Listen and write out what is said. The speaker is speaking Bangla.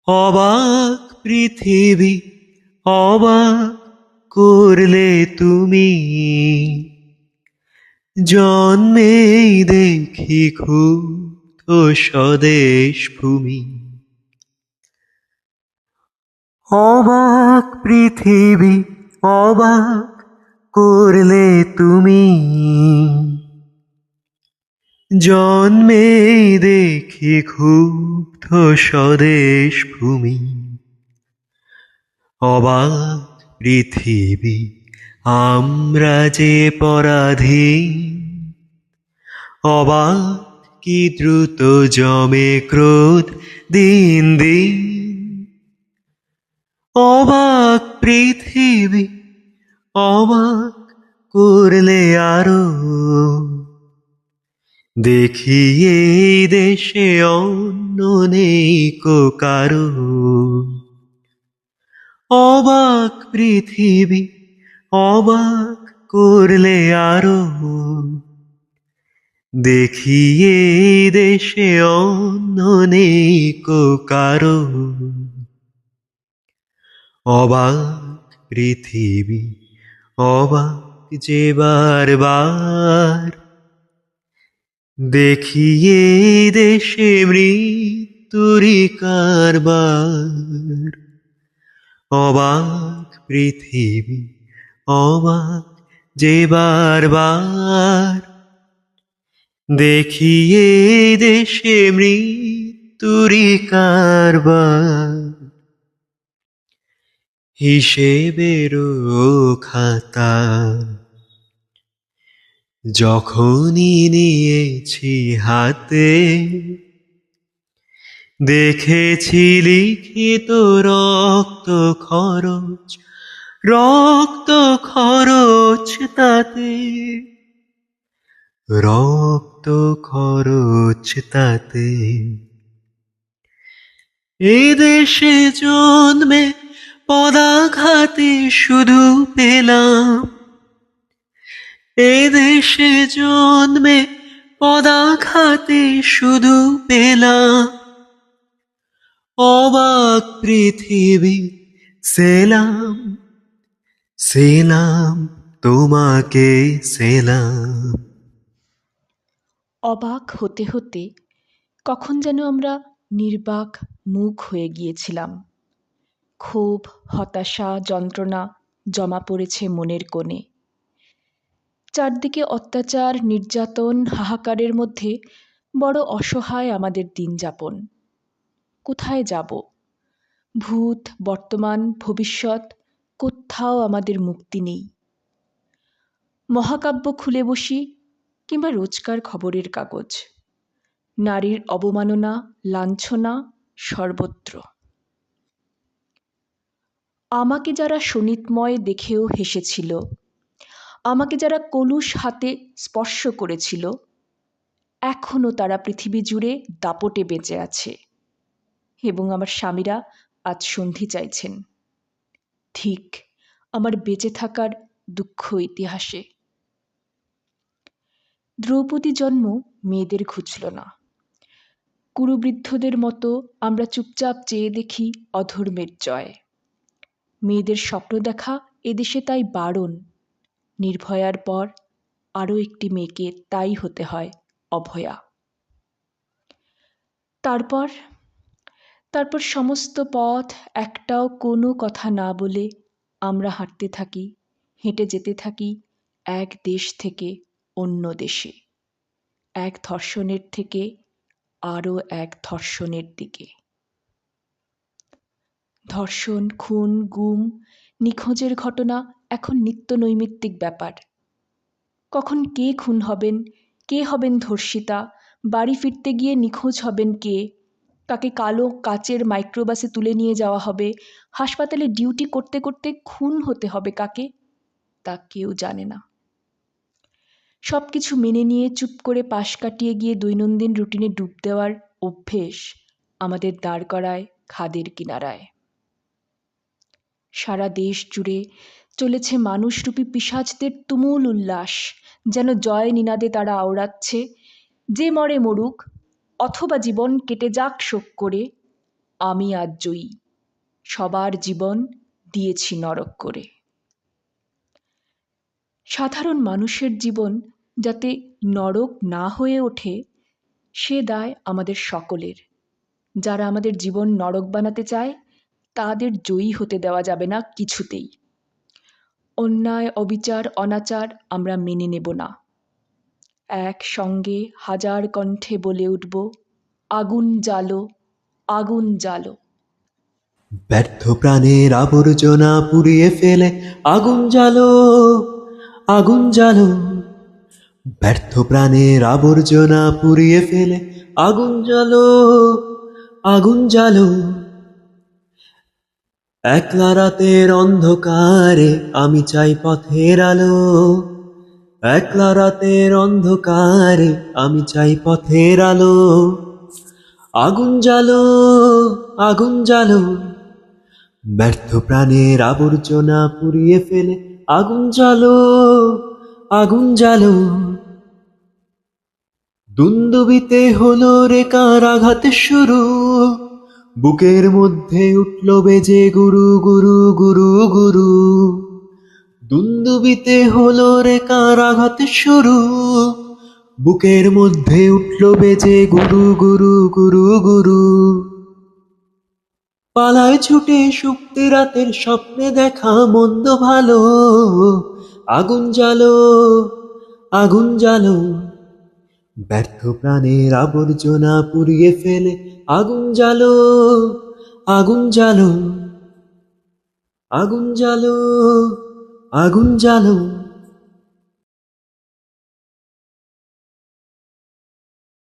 অবাক পৃথিবী, অবাক করলে তুমি। জন্মেই দেখি ক্ষুব্ধ স্বদেশ ভূমি। অবাক পৃথিবী, অবাক করলে তুমি। জন্মেই দেখি ক্ষুব্ধ স্বদেশ ভূমি। অবাক পৃথিবী, আমরা যে পরাধীন। অবাক কি দ্রুত জমে ক্রোধ দিন দিন। অবাক পৃথিবী, অবাক করলে আরো। দেখি এই দেশে অন্য নেই কো কারো। অবাক পৃথিবী, অবাক করলে আরো। দেখি এই দেশে অন্য নেই কো কারো। অবাক পৃথিবী, অবাক যে বারবার। দেখি এই দেশে মৃত্যুরই কারবার। অবাক পৃথিবী, অবাক যে বারবার। দেখি এই দেশে মৃত্যুরই কারবার। হিসেবেরও খাতা যখনই নিয়েছি হাতে, দেখেছি লিখিত রক্ত খরচ, রক্ত খরচ তাতে। রক্ত খরচ তাতে। এ দেশে জন্মে পদাঘাতে শুধু পেলাম। এ দেশে জন্মে পদাঘাতে শুধু পেলাম। অবাক পৃথিবী, সেলাম সেলাম তোমাকে সেলাম। অবাক হতে হতে কখন যেন আমরা নির্বাক মুখ হয়ে গিয়েছিলাম। ক্ষোভ, হতাশা, যন্ত্রণা জমা পড়েছে মনের কোণে। চারদিকে অত্যাচার, নির্যাতন, হাহাকারের মধ্যে বড় অসহায় আমাদের দিন যাপন। কোথায় যাব? ভূত, বর্তমান, ভবিষ্যৎ, কোথাও আমাদের মুক্তি নেই। মহাকাব্য খুলে বসি কিংবা রোজকার খবরের কাগজ। নারীর অবমাননা, লাঞ্ছনা সর্বত্র। আমাকে যারা শোণিতময় দেখেও হেসেছিল, আমাকে যারা কলুষ হাতে স্পর্শ করেছিল, এখনও তারা পৃথিবী জুড়ে দাপটে বেঁচে আছে এবং আমার স্বামীরা আজ সন্ধি চাইছেন। ঠিক আমার বেঁচে থাকার দুঃখ ইতিহাসে। দ্রৌপদী জন্ম মেয়েদের ঘুচল না। কুরুবৃদ্ধদের মতো আমরা চুপচাপ চেয়ে দেখি অধর্মের জয়। মেয়েদের স্বপ্ন দেখা এদেশে তাই বারণ। নির্ভয়ার পর আরও একটি মেয়েকে তাই হতে হয় অভয়া। তারপর তারপর সমস্ত পথ একটাও কোনো কথা না বলে আমরা হাঁটতে থাকি, হেঁটে যেতে থাকি এক দেশ থেকে অন্য দেশে, এক ধর্ষণের থেকে আরও এক ধর্ষণের দিকে। ধর্ষণ, খুন, গুম, নিখোঁজের ঘটনা এখন নিত্য নৈমিত্তিক ব্যাপার। কখন কে খুন হবেন, কে হবেন ধর্ষিতা, বাড়ি ফিরতে গিয়ে নিখোঁজ হবেন কে, কাকে কালো কাচের মাইক্রোবাসে তুলে নিয়ে যাওয়া হবে, হাসপাতালে ডিউটি করতে করতে খুন হতে হবে কাকে, তা কেউ জানে না। সব কিছু মেনে নিয়ে চুপ করে পাশ কাটিয়ে গিয়ে দৈনন্দিন রুটিনে ডুব দেওয়ার অভ্যেস আমাদের দাঁড় করায় খাদের কিনারায়। সারা দেশ জুড়ে চলেছে মানুষরূপী পিশাচদের তুমুল উল্লাস, যেন জয় নিনাদে তারা আওড়াচ্ছে, যে মরে মরুক, অথবা জীবন কেটে যাক শোক করে, আমি আজ জয়ী, সবার জীবন দিয়েছি নরক করে। সাধারণ মানুষের জীবন যাতে নরক না হয়ে ওঠে, সে দায় আমাদের সকলের। যারা আমাদের জীবন নরক বানাতে চায়, তাদের জয়ী হতে দেওয়া যাবে না কিছুতেই। অন্যায়, অবিচার, অনাচার আমরা মেনে নেব না। একসঙ্গে হাজার কণ্ঠে বলে উঠব, আগুন জ্বালো, আগুন জ্বালো। ব্যর্থ প্রাণের আবর্জনা পুড়িয়ে ফেলে আগুন জ্বালো, আগুন জ্বালো। ব্যর্থ প্রাণের আবর্জনা পুড়িয়ে ফেলে আগুন জ্বালো, আগুন জ্বালো। একলা রাতের অন্ধকারে আমি চাই পথের আলো, একলা রাতের অন্ধকারে আমি চাই পথের আলো। আগুন জ্বালো, আগুন জ্বালো। ব্যর্থ প্রাণের আবর্জনা পুড়িয়ে ফেলে আগুন জ্বালো, আগুন জ্বালো। দুন্দুবিতে হলো রে কারাঘাত শুরু, বুকের মধ্যে উঠল বেজে গুরু গুরু গুরু গুরু। দুন্দুবিতে হলো রে কারাঘাত শুরু, বুকের মধ্যে উঠল বেজে গুরু গুরু গুরু গুরু। পালায় ছুটে সুপ্তি রাতের স্বপ্নে দেখা মন্দ ভালো, আগুন জ্বালো, আগুন জ্বালো। ব্যর্থ প্রাণের আবর্জনা পুড়িয়ে ফেলে আগুন জ্বালো, আগুন জ্বালো, আগুন জ্বালো, আগুন জ্বালো।